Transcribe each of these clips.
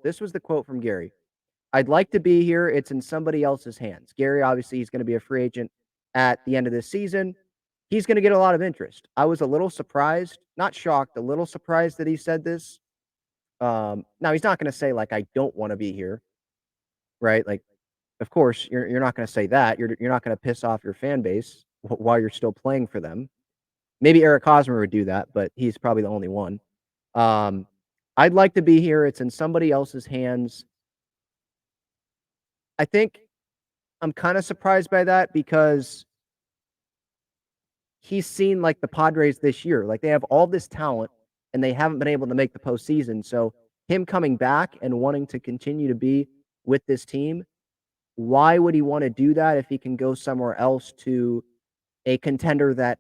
This was the quote from Gary. I'd like to be here. It's in somebody else's hands. Gary, obviously, he's going to be a free agent at the end of this season. He's going to get a lot of interest. I was a little surprised, not shocked, a little surprised that he said this. Now he's not going to say like I don't want to be here, right? Like, of course, you're not going to say that. You're not going to piss off your fan base while you're still playing for them. Maybe Eric Hosmer would do that, but he's probably the only one. Um, I'd like to be here. It's in somebody else's hands. I think I'm kind of surprised by that because he's seen like the Padres this year. Like they have all this talent and they haven't been able to make the postseason. So him coming back and wanting to continue to be with this team, why would he want to do that if he can go somewhere else to a contender that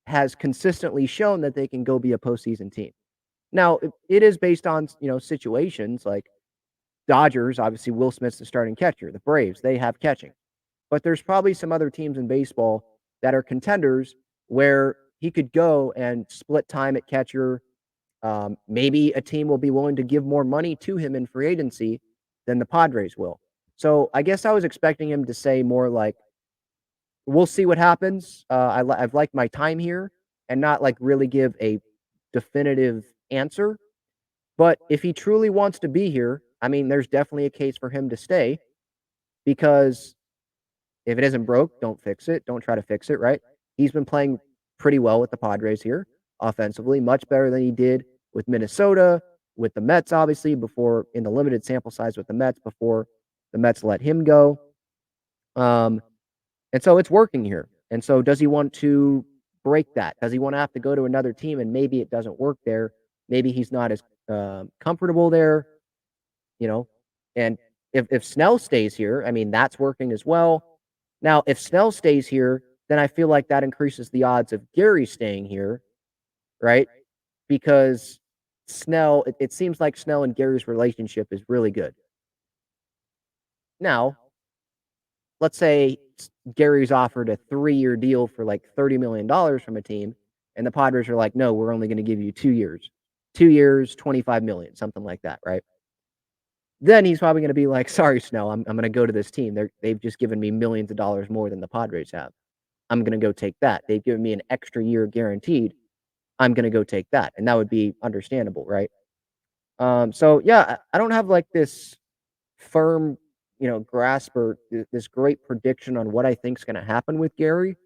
has consistently shown that they can go be a postseason team? Now, it is based on, situations like Dodgers, obviously Will Smith's the starting catcher. The Braves, they have catching. But there's probably some other teams in baseball that are contenders where he could go and split time at catcher. Maybe a team will be willing to give more money to him in free agency than the Padres will. So I guess I was expecting him to say more like, we'll see what happens. I've liked my time here and not like really give a definitive answer. But if he truly wants to be here, I mean, there's definitely a case for him to stay because if it isn't broke, don't fix it. Don't try to fix it, right? He's been playing pretty well with the Padres here offensively, much better than he did with Minnesota, with the Mets, obviously, before in the limited sample size with the Mets before the Mets let him go. And so it's working here. And so does he want to break that? Does he want to have to go to another team and maybe it doesn't work there? Maybe he's not as comfortable there, you know? And if Snell stays here, I mean, that's working as well. Now, if Snell stays here, then I feel like that increases the odds of Gary staying here, right? Because Snell, it seems like Snell and Gary's relationship is really good. Now, let's say Gary's offered a 3-year deal for like $30 million from a team, and the Padres are like, no, we're only going to give you 2 years. 2 years, $25 million, something like that, right? Then he's probably going to be like, sorry, Snell, I'm going to go to this team. They've just given me millions of dollars more than the Padres have. I'm going to go take that. They've given me an extra year guaranteed. I'm going to go take that. And that would be understandable, right? So yeah, I don't have like this firm, grasp or this great prediction on what I think is going to happen with Gary.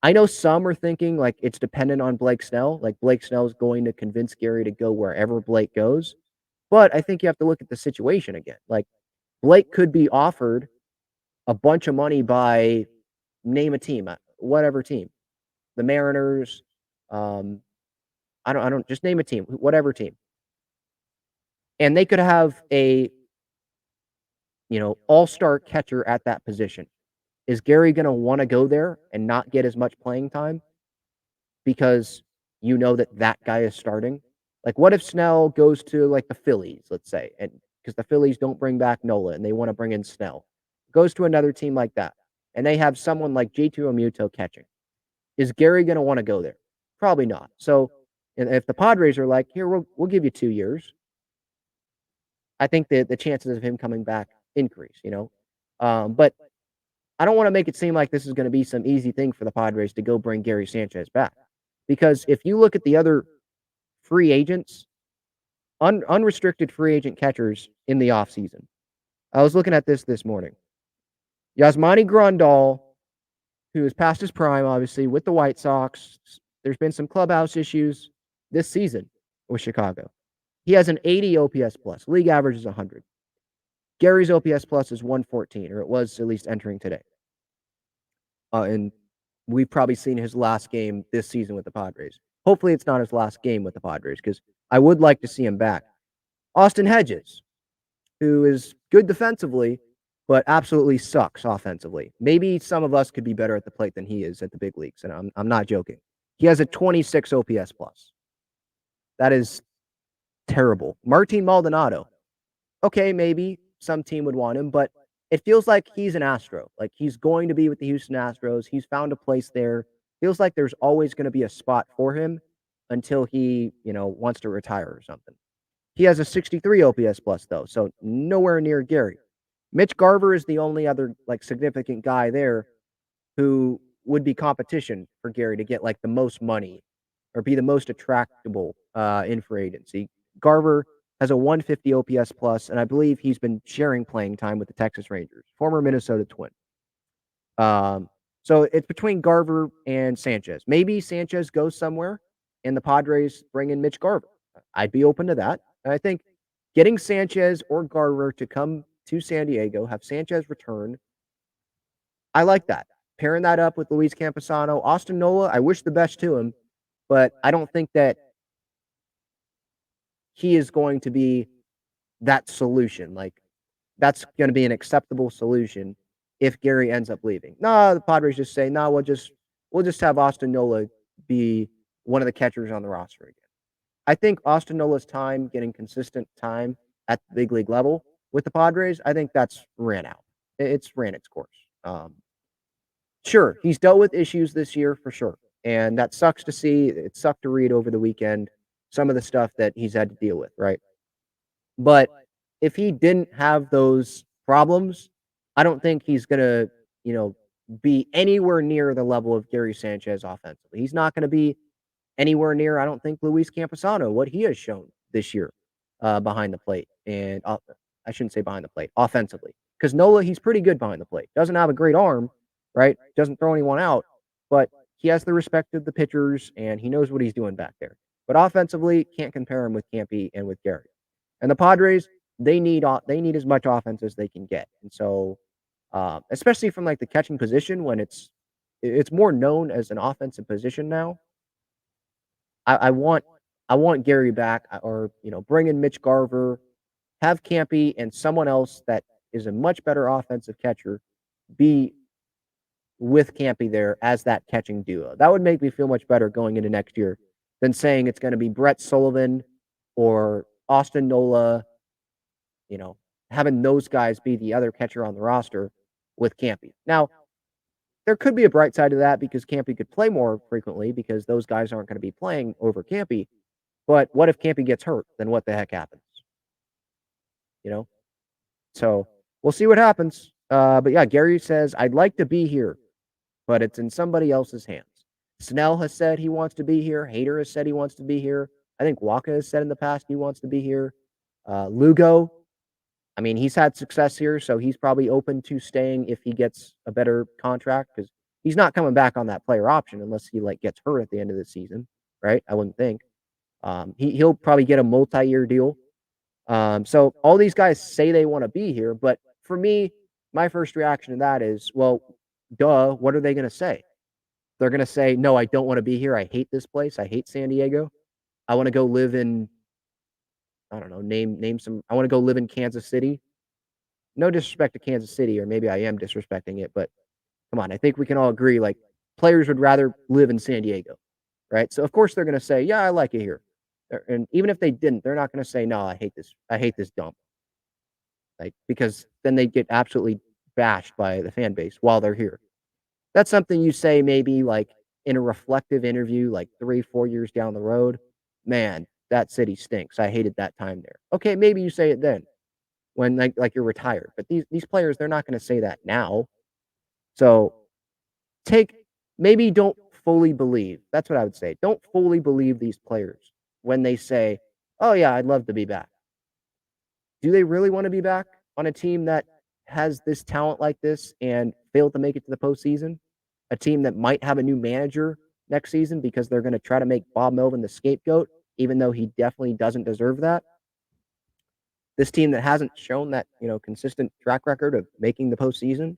I know some are thinking like it's dependent on Blake Snell. Like Blake Snell is going to convince Gary to go wherever Blake goes. But I think you have to look at the situation again. Like Blake could be offered a bunch of money by name a team, whatever team, the Mariners. I don't just name a team, whatever team, and they could have a all-star catcher at that position. Is Gary going to want to go there and not get as much playing time because that guy is starting? Like, what if Snell goes to like the Phillies, let's say, and because the Phillies don't bring back Nola and they want to bring in Snell, goes to another team like that, and they have someone like J2 Omuto catching. Is Gary going to want to go there? Probably not. So, if the Padres are like, here, we'll give you 2 years, I think that the chances of him coming back increase. But I don't want to make it seem like this is going to be some easy thing for the Padres to go bring Gary Sanchez back. Because if you look at the other free agents, unrestricted free agent catchers in the offseason, I was looking at this morning. Yasmani Grandal, who is past his prime, obviously, with the White Sox. There's been some clubhouse issues this season with Chicago. He has an 80 OPS plus. League average is 100. Gary's OPS plus is 114, or it was at least entering today. And we've probably seen his last game this season with the Padres. Hopefully it's not his last game with the Padres because I would like to see him back. Austin Hedges, who is good defensively, but absolutely sucks offensively. Maybe some of us could be better at the plate than he is at the big leagues, and I'm not joking. He has a 26 OPS plus. That is terrible. Martin Maldonado. Okay, maybe some team would want him, but it feels like he's an Astro. Like he's going to be with the Houston Astros. He's found a place there. Feels like there's always going to be a spot for him until he, wants to retire or something. He has a 63 OPS plus though, so nowhere near Gary. Mitch Garver is the only other like significant guy there who would be competition for Gary to get like the most money or be the most attractable in free agency. Garver has a 150 OPS plus, and I believe he's been sharing playing time with the Texas Rangers, former Minnesota Twin. So it's between Garver and Sanchez. Maybe Sanchez goes somewhere and the Padres bring in Mitch Garver. I'd be open to that. And I think getting Sanchez or Garver to come to San Diego, have Sanchez return, I like that. Pairing that up with Luis Camposano, Austin Nola, I wish the best to him, but I don't think that he is going to be that solution. Like, that's going to be an acceptable solution if Gary ends up leaving. No, the Padres just say, no, we'll just have Austin Nola be one of the catchers on the roster again. I think Austin Nola's time getting consistent time at the big league level with the Padres, I think that's ran out. It's ran its course. Sure, he's dealt with issues this year for sure. And that sucks to see. It sucked to read over the weekend some of the stuff that he's had to deal with, right? But if he didn't have those problems, I don't think he's going to, be anywhere near the level of Gary Sanchez offensively. He's not going to be anywhere near, I don't think, Luis Camposano, what he has shown this year behind the plate. And I shouldn't say behind the plate, offensively. Because Nola, he's pretty good behind the plate. Doesn't have a great arm, right? Doesn't throw anyone out, but he has the respect of the pitchers and he knows what he's doing back there. But offensively, can't compare him with Campy and with Gary. And the Padres, they need as much offense as they can get. And so, especially from like the catching position when it's more known as an offensive position now. I want Gary back, or bring in Mitch Garver, have Campy and someone else that is a much better offensive catcher be with Campy there as that catching duo. That would make me feel much better going into next year than saying it's going to be Brett Sullivan or Austin Nola, having those guys be the other catcher on the roster with Campy. Now, there could be a bright side to that because Campy could play more frequently because those guys aren't going to be playing over Campy. But what if Campy gets hurt? Then what the heck happens? You know? So we'll see what happens. But yeah, Gary says, I'd like to be here, but it's in somebody else's hands. Snell has said he wants to be here. Hader has said he wants to be here. I think Waka has said in the past he wants to be here. Lugo, I mean, he's had success here, so he's probably open to staying if he gets a better contract because he's not coming back on that player option unless he gets hurt at the end of the season, right? I wouldn't think. He'll probably get a multi-year deal. So all these guys say they want to be here, but for me, my first reaction to that is, well, duh, what are they going to say? They're going to say, no, I don't want to be here. I hate this place. I hate San Diego. I want to go live in, I don't know, name some, I want to go live in Kansas City. No disrespect to Kansas City, or maybe I am disrespecting it, but come on, I think we can all agree, players would rather live in San Diego, right? So of course they're going to say, yeah, I like it here. And even if they didn't, they're not going to say, no, I hate this. I hate this dump. Because then they get absolutely bashed by the fan base while they're here. That's something you say maybe in a reflective interview, 3-4 years down the road. Man, that city stinks. I hated that time there. Okay, maybe you say it then when you're retired. But these players, they're not going to say that now. So maybe don't fully believe. That's what I would say. Don't fully believe these players when they say, oh yeah, I'd love to be back. Do they really want to be back on a team that has this talent like this and failed to make it to the postseason? A team that might have a new manager next season because they're going to try to make Bob Melvin the scapegoat, even though he definitely doesn't deserve that. This team that hasn't shown that, consistent track record of making the postseason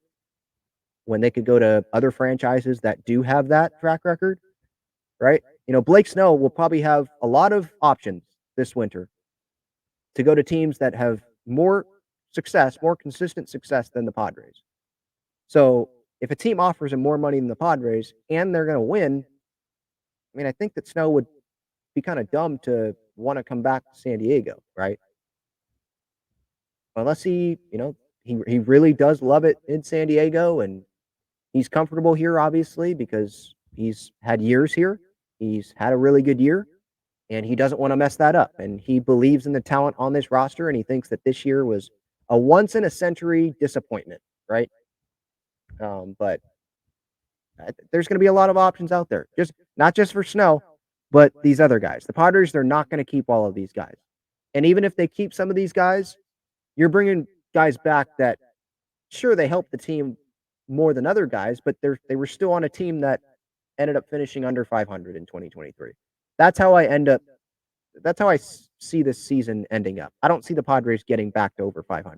when they could go to other franchises that do have that track record, right? Blake Snell will probably have a lot of options this winter to go to teams that have more success, more consistent success than the Padres. So if a team offers him more money than the Padres and they're going to win, I mean, I think that Snell would be kind of dumb to want to come back to San Diego, right? Unless he really does love it in San Diego and he's comfortable here, obviously, because he's had years here. He's had a really good year. and he doesn't want to mess that up. And he believes in the talent on this roster, and he thinks that this year was a once in a century disappointment, right? But there's going to be a lot of options out there, just not just for Snell, but these other guys. The Padres, they're not going to keep all of these guys, and even if they keep some of these guys, you're bringing guys back that sure they helped the team more than other guys, but they were still on a team that ended up finishing under 500 in 2023. That's how I end up. That's how I see this season ending up. I don't see the Padres getting back to over 500.